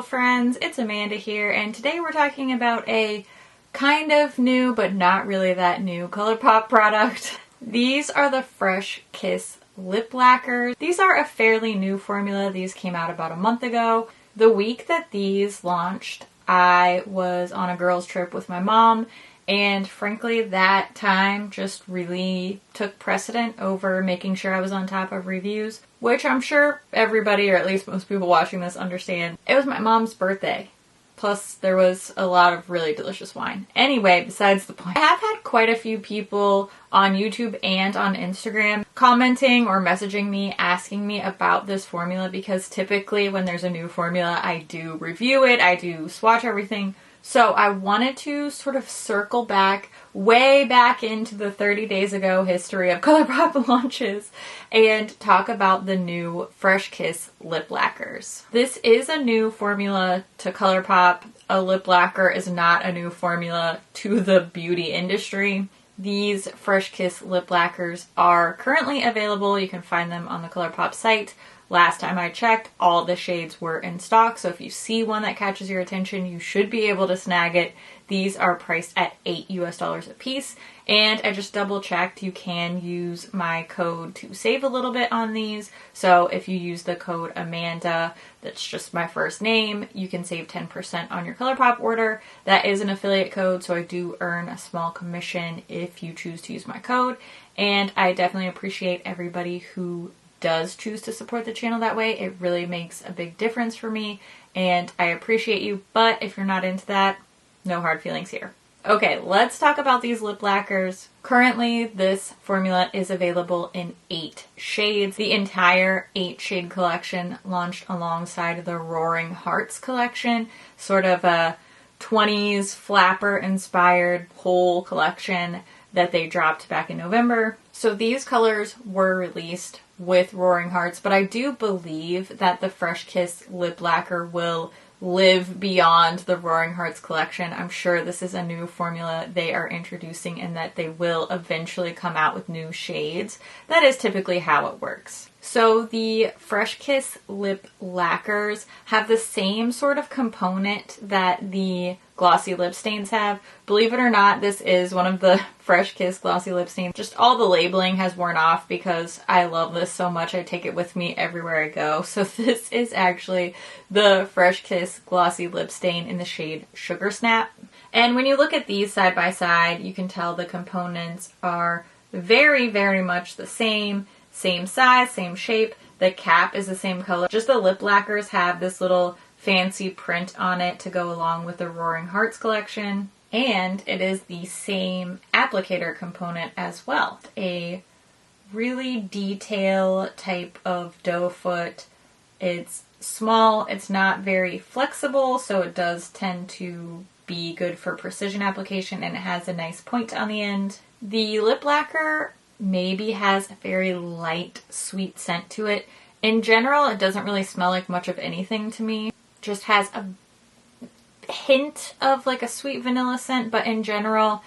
friends, it's Amanda here, and today we're talking about a kind of new but not really that new ColourPop product. These are the Fresh Kiss Lip Lacquers. These are a fairly new formula. These came out about a month ago. The week that these launched, I was on a girls' trip with my mom, and frankly that time just really took precedent over making sure I was on top of reviews, which I'm sure everybody, or at least most people watching this, understand. It was my mom's birthday. Plus, there was a lot of really delicious wine. Anyway, besides the point. I have had quite a few people on YouTube and on Instagram commenting or messaging me asking me about this formula, because typically when there's a new formula, I do review it, I do swatch everything. So I wanted to sort of circle back, way back into the 30 days ago history of ColourPop launches and talk about the new Fresh Kiss Lip Lacquers. This is a new formula to ColourPop. A lip lacquer is not a new formula to the beauty industry. These Fresh Kiss Lip Lacquers are currently available. You can find them on the ColourPop site. Last time I checked, all the shades were in stock, so if you see one that catches your attention, you should be able to snag it. These are priced at $8 US a piece, and I just double checked. You can use my code to save a little bit on these. So if you use the code Amanda, that's just my first name, you can save 10% on your ColourPop order. That is an affiliate code, so I do earn a small commission if you choose to use my code, and I definitely appreciate everybody who does choose to support the channel that way. It really makes a big difference for me, and I appreciate you, but if you're not into that, no hard feelings here. Okay, let's talk about these lip lacquers. Currently, this formula is available in 8 shades. The entire 8 shade collection launched alongside the Roaring Hearts collection, sort of a 20s flapper inspired whole collection that they dropped back in November. So these colors were released with Roaring Hearts, but I do believe that the Fresh Kiss Lip Lacquer will live beyond the Roaring Hearts collection. I'm sure this is a new formula they are introducing and that they will eventually come out with new shades. That is typically how it works. So the Fresh Kiss Lip Lacquers have the same sort of component that the glossy lip stains have. Believe it or not, this is one of the Fresh Kiss glossy lip stains. Just all the labeling has worn off because I love this so much. I take it with me everywhere I go. So this is actually the Fresh Kiss glossy lip stain in the shade Sugar Snap. And when you look at these side by side, you can tell the components are very, very much the same. Same size, same shape. The cap is the same color. Just the lip lacquers have this little fancy print on it to go along with the Roaring Hearts collection. And it is the same applicator component as well. A really detail type of doe foot. It's small, it's not very flexible, so it does tend to be good for precision application, and it has a nice point on the end. The lip lacquer maybe has a very light, sweet scent to it. In general, it doesn't really smell like much of anything to me. Just has a hint of like a sweet vanilla scent, but in general,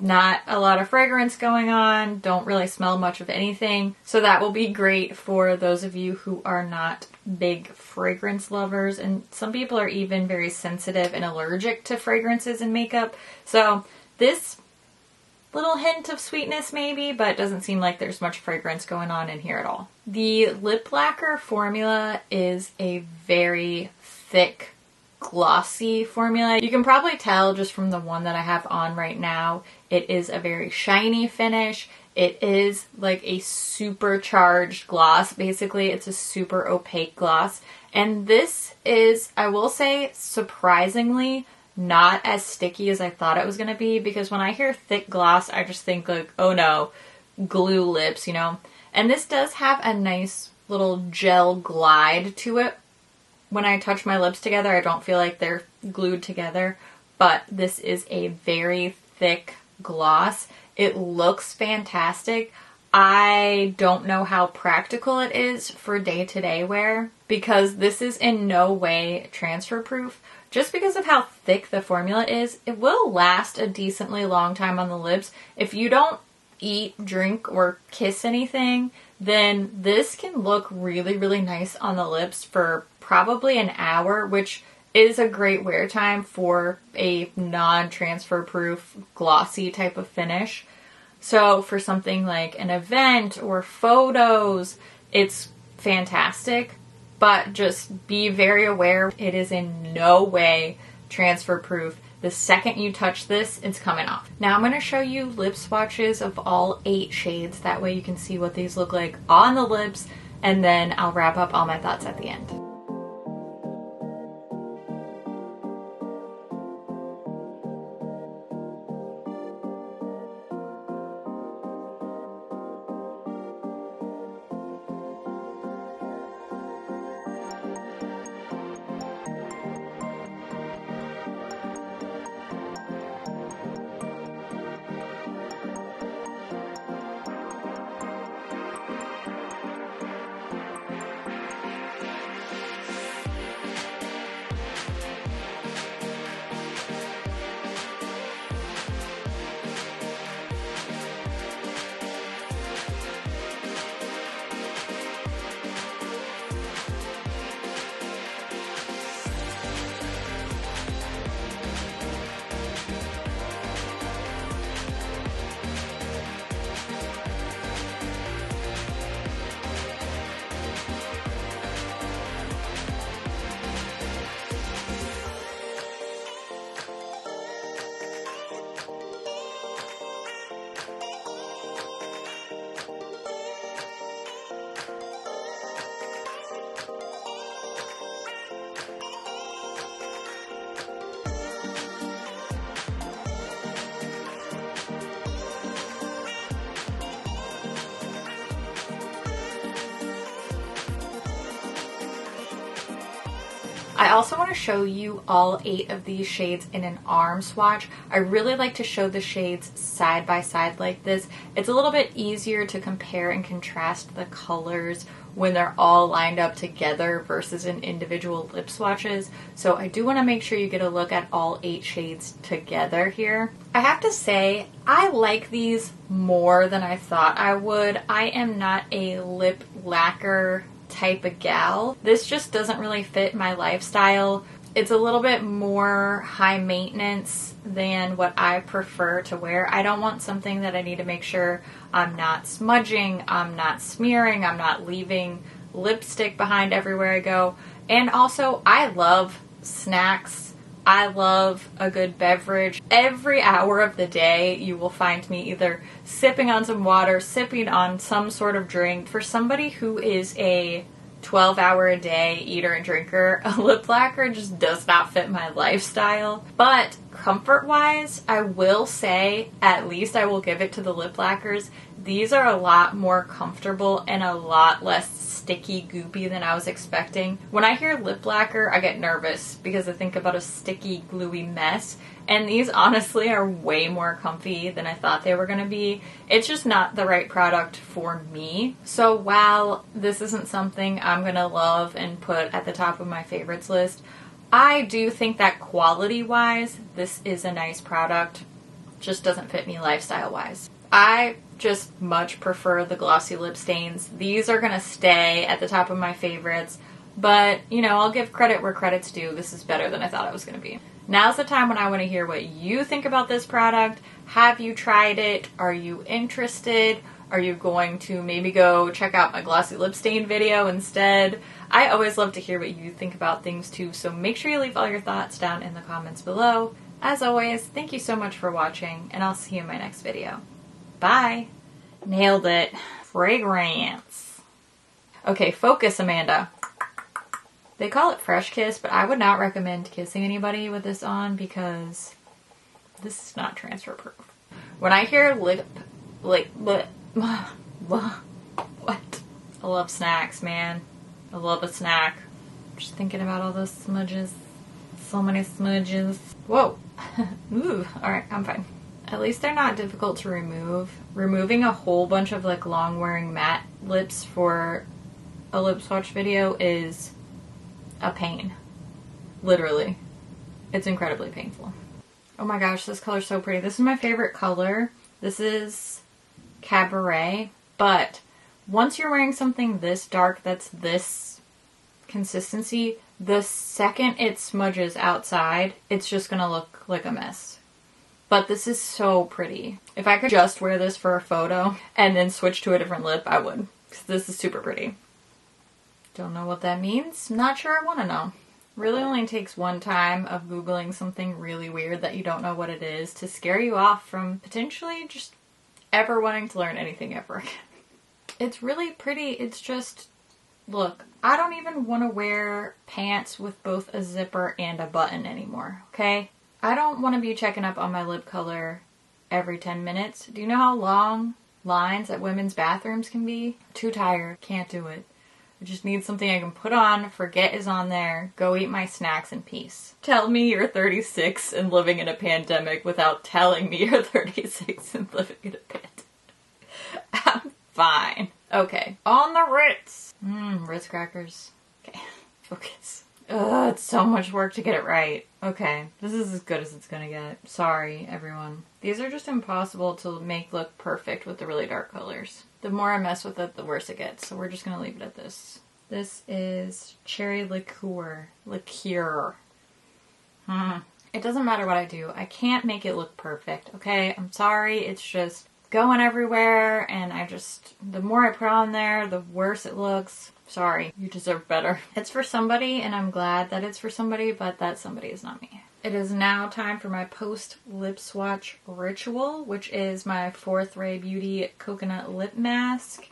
not a lot of fragrance going on. Don't really smell much of anything. So that will be great for those of you who are not big fragrance lovers. And some people are even very sensitive and allergic to fragrances and makeup. So this little hint of sweetness maybe, but it doesn't seem like there's much fragrance going on in here at all. The lip lacquer formula is a very thick, glossy formula. You can probably tell just from the one that I have on right now, it is a very shiny finish. It is like a supercharged gloss. Basically, it's a super opaque gloss. And this is, I will say, surprisingly not as sticky as I thought it was going to be, because when I hear thick gloss, I just think like, oh no, glue lips, you know? And this does have a nice little gel glide to it. When I touch my lips together, I don't feel like they're glued together, but this is a very thick gloss. It looks fantastic. I don't know how practical it is for day-to-day wear, because this is in no way transfer proof. Just because of how thick the formula is, it will last a decently long time on the lips. If you don't eat, drink, or kiss anything, then this can look really, really nice on the lips for probably an hour, which is a great wear time for a non-transfer proof glossy type of finish. So for something like an event or photos, it's fantastic, but just be very aware it is in no way transfer proof. The second you touch this, it's coming off. Now I'm going to show you lip swatches of all 8 shades. That way you can see what these look like on the lips, and then I'll wrap up all my thoughts at the end. I also want to show you all 8 of these shades in an arm swatch. I really like to show the shades side by side like this. It's a little bit easier to compare and contrast the colors when they're all lined up together versus in individual lip swatches. So I do want to make sure you get a look at all 8 shades together here. I have to say, I like these more than I thought I would. I am not a lip lacquer type of gal. This just doesn't really fit my lifestyle. It's a little bit more high maintenance than what I prefer to wear. I don't want something that I need to make sure I'm not smudging, I'm not smearing, I'm not leaving lipstick behind everywhere I go. And also, I love snacks. I love a good beverage. Every hour of the day, you will find me either sipping on some water, sipping on some sort of drink. For somebody who is a 12-hour-a-day eater and drinker, a lip lacquer just does not fit my lifestyle. But comfort-wise, I will say, at least I will give it to the lip lacquers, these are a lot more comfortable and a lot less sticky, goopy than I was expecting. When I hear lip lacquer, I get nervous because I think about a sticky, gluey mess. And these honestly are way more comfy than I thought they were going to be. It's just not the right product for me. So while this isn't something I'm going to love and put at the top of my favorites list, I do think that quality-wise, this is a nice product. Just doesn't fit me lifestyle-wise. I just much prefer the glossy lip stains. These are going to stay at the top of my favorites. But, you know, I'll give credit where credit's due. This is better than I thought it was going to be. Now's the time when I want to hear what you think about this product. Have you tried it? Are you interested? Are you going to maybe go check out my glossy lip stain video instead? I always love to hear what you think about things too, so make sure you leave all your thoughts down in the comments below. As always, thank you so much for watching, and I'll see you in my next video. Bye! Nailed it. Fragrance. Okay, focus, Amanda. They call it Fresh Kiss, but I would not recommend kissing anybody with this on because this is not transfer proof. When I hear what? I love snacks, man. I love a snack. Just thinking about all those smudges. So many smudges. Whoa. Ooh, alright, I'm fine. At least they're not difficult to remove. Removing a whole bunch of like long wearing matte lips for a lip swatch video is a pain. Literally. It's incredibly painful. Oh my gosh, this color's so pretty. This is my favorite color. This is Cabaret. But once you're wearing something this dark that's this consistency, The second it smudges outside, it's just gonna look like a mess. But this is so pretty. If I could just wear this for a photo and then switch to a different lip, I would. Because this is super pretty. Don't know what that means. Not sure I want to know. Really only takes one time of Googling something really weird that you don't know what it is to scare you off from potentially just ever wanting to learn anything ever again. It's really pretty. It's just, look, I don't even want to wear pants with both a zipper and a button anymore, okay? I don't want to be checking up on my lip color every 10 minutes. Do you know how long lines at women's bathrooms can be? Too tired. Can't do it. I just need something I can put on, forget is on there, go eat my snacks in peace. Tell me you're 36 and living in a pandemic without telling me you're 36 and living in a pandemic. I'm fine. Okay, on the Ritz. Ritz crackers. Okay, focus. Ugh, it's so much work to get it right. Okay, this is as good as it's gonna get. Sorry, everyone. These are just impossible to make look perfect with the really dark colors. The more I mess with it, the worse it gets. So we're just gonna leave it at this. This is cherry liqueur. Liqueur. It doesn't matter what I do. I can't make it look perfect, okay? I'm sorry. It's just going everywhere, and the more I put on there, the worse it looks. Sorry, you deserve better. It's for somebody, and I'm glad that it's for somebody, but that somebody is not me. It is now time for my post lip swatch ritual, which is my 4th Ray Beauty Coconut Lip Mask.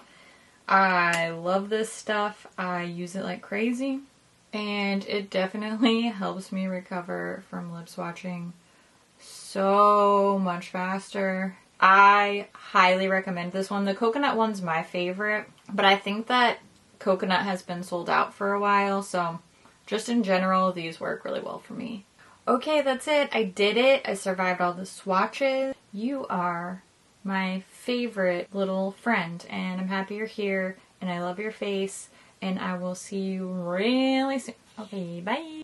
I love this stuff. I use it like crazy, and it definitely helps me recover from lip swatching so much faster. I highly recommend this one. The coconut one's my favorite, but I think that coconut has been sold out for a while, so just in general, these work really well for me. Okay, that's it. I did it. I survived all the swatches. You are my favorite little friend, and I'm happy you're here, and I love your face, and I will see you really soon. Okay, bye.